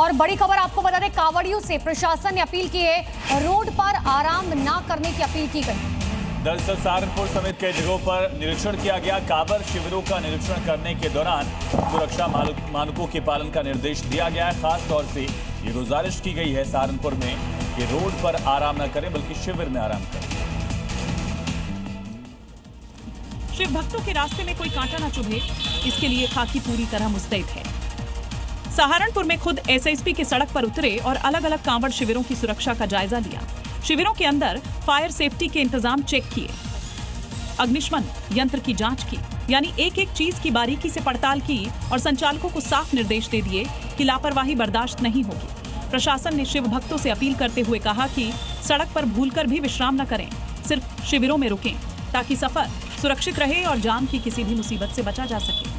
और बड़ी खबर आपको बता दें, कांवड़ियों से प्रशासन ने अपील की है, रोड पर आराम ना करने की अपील की गई। दरअसल सहारनपुर समेत कई जगहों पर निरीक्षण किया गया। कांवड़ शिविरों का निरीक्षण करने के दौरान सुरक्षा मानकों के पालन का निर्देश दिया गया है। खास तौर से ये गुजारिश की गई है सहारनपुर में कि रोड पर आराम न करें बल्कि शिविर में आराम करें। शिव भक्तों के रास्ते में कोई कांटा न चुभे, इसके लिए खाकी पूरी तरह मुस्तैद है। सहारनपुर में खुद एसएसपी के सड़क पर उतरे और अलग अलग कांवड़ शिविरों की सुरक्षा का जायजा लिया। शिविरों के अंदर फायर सेफ्टी के इंतजाम चेक किए, अग्निशमन यंत्र की जांच की, यानी एक एक चीज की बारीकी से पड़ताल की और संचालकों को साफ निर्देश दे दिए कि लापरवाही बर्दाश्त नहीं होगी। प्रशासन ने शिव भक्तों से अपील करते हुए कहा कि सड़क पर भूलकर भी विश्राम न करें, सिर्फ शिविरों में रुकें ताकि सफर सुरक्षित रहे और जान की किसी भी मुसीबत से बचा जा सके।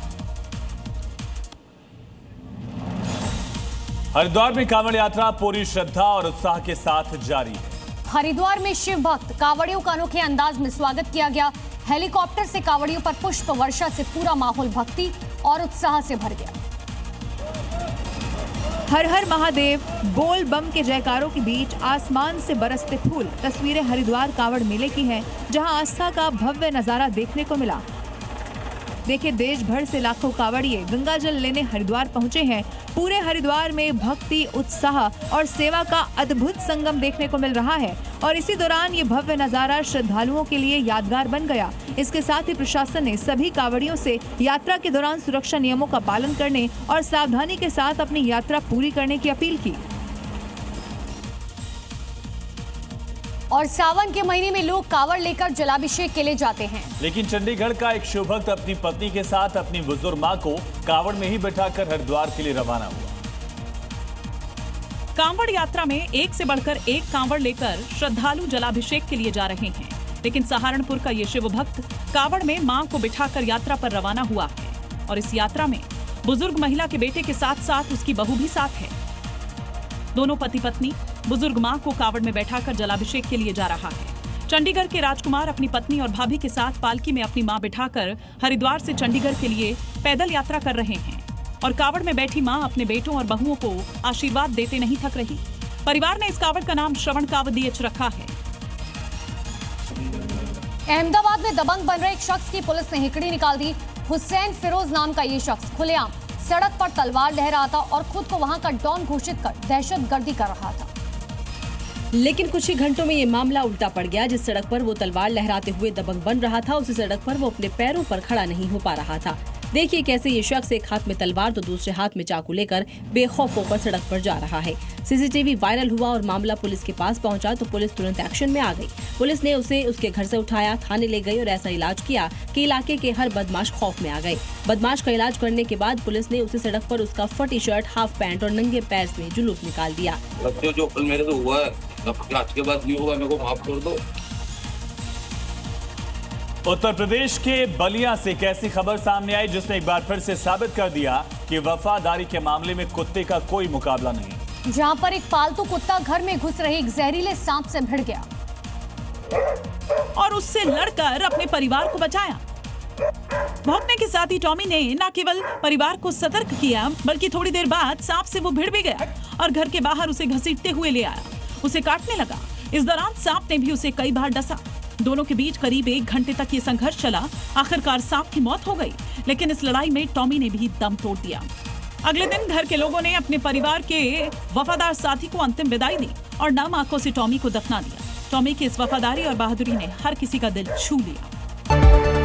हरिद्वार में कांवड़ यात्रा पूरी श्रद्धा और उत्साह के साथ जारी है। हरिद्वार में शिव भक्त कांवड़ियों का अनोखे अंदाज में स्वागत किया गया। हेलीकॉप्टर से कांवड़ियों पर पुष्प वर्षा से पूरा माहौल भक्ति और उत्साह से भर गया। हर हर महादेव बोल बम के जयकारों के बीच आसमान से बरसते फूल तस्वीरें हरिद्वार कांवड़ मेले की हैं, जहां आस्था का भव्य नजारा देखने को मिला। देखिए, देश भर से लाखों कांवड़िए गंगा जल लेने हरिद्वार पहुंचे हैं। पूरे हरिद्वार में भक्ति, उत्साह और सेवा का अद्भुत संगम देखने को मिल रहा है और इसी दौरान ये भव्य नजारा श्रद्धालुओं के लिए यादगार बन गया। इसके साथ ही प्रशासन ने सभी कांवड़ियों से यात्रा के दौरान सुरक्षा नियमों का पालन करने और सावधानी के साथ अपनी यात्रा पूरी करने की अपील की। और सावन के महीने में लोग कांवड़ लेकर जलाभिषेक के लिए जाते हैं। लेकिन चंडीगढ़ का एक शिव भक्त अपनी पत्नी के साथ अपनी बुजुर्ग मां को कांवड़ में ही बैठाकर हरिद्वार के लिए रवाना हुआ। कांवड़ यात्रा में एक से बढ़कर एक कांवड़ लेकर श्रद्धालु जलाभिषेक के लिए जा रहे हैं, लेकिन सहारनपुर का ये शिव भक्त कांवड़ में मां को बिठाकर यात्रा पर रवाना हुआ है और इस यात्रा में बुजुर्ग महिला के बेटे के साथ साथ उसकी बहू भी साथ है। दोनों पति पत्नी बुजुर्ग मां को कांवड़ में बैठाकर जलाभिषेक के लिए जा रहा है। चंडीगढ़ के राजकुमार अपनी पत्नी और भाभी के साथ पालकी में अपनी मां बिठाकर हरिद्वार से चंडीगढ़ के लिए पैदल यात्रा कर रहे हैं और कांवड़ में बैठी मां अपने बेटों और बहुओं को आशीर्वाद देते नहीं थक रही। परिवार ने इस कांवड़ का नाम श्रवण कावड़ियच रखा है। अहमदाबाद में दबंग बन रहे एक शख्स की पुलिस ने हिकड़ी निकाल दी। हुसैन फिरोज नाम का ये शख्स खुलेआम सड़क पर तलवार लहरा था और खुद को वहां का डॉन घोषित कर दहशतगर्दी कर रहा था। लेकिन कुछ ही घंटों में ये मामला उल्टा पड़ गया। जिस सड़क पर वो तलवार लहराते हुए दबंग बन रहा था, उसी सड़क पर वो अपने पैरों पर खड़ा नहीं हो पा रहा था। देखिए कैसे ये शख्स एक हाथ में तलवार तो दूसरे हाथ में चाकू लेकर बेखौफ होकर सड़क पर जा रहा है। सीसीटीवी वायरल हुआ और मामला पुलिस के पास पहुंचा तो पुलिस तुरंत एक्शन में आ गई। पुलिस ने उसे उसके घर से उठाया, थाने ले गई और ऐसा इलाज किया कि इलाके के हर बदमाश खौफ में आ गए। बदमाश का इलाज करने के बाद पुलिस ने उसी सड़क पर उसका फटी शर्ट, हाफ पैंट और नंगे पैर में जुलूस निकाल दिया। जो कल मेरे से हुआ है, आज के बाद नहीं होगा, मेरे को माफ कर दो। उत्तर प्रदेश के बलिया से एक ऐसी खबर सामने आई जिसने एक बार फिर से साबित कर दिया कि वफादारी के मामले में कुत्ते का कोई मुकाबला नहीं। जहां पर एक पालतू कुत्ता घर में घुस रहे एक जहरीले सांप से भिड़ गया और उससे लड़कर अपने परिवार को बचाया। भौंकने के साथ ही टॉमी ने न केवल परिवार को सतर्क किया बल्कि थोड़ी देर बाद सांप से वो भिड़ भी गया और घर के बाहर उसे घसीटते हुए ले आया, उसे काटने लगा। इस दौरान सांप ने भी उसे कई बार डसा। दोनों के बीच करीब 1 घंटे तक ये संघर्ष चला। आखिरकार सांप की मौत हो गई, लेकिन इस लड़ाई में टॉमी ने भी दम तोड़ दिया। अगले दिन घर के लोगों ने अपने परिवार के वफादार साथी को अंतिम विदाई दी और नम आंखों से टॉमी को दफना दिया। टॉमी की इस वफादारी और बहादुरी ने हर किसी का दिल छू लिया।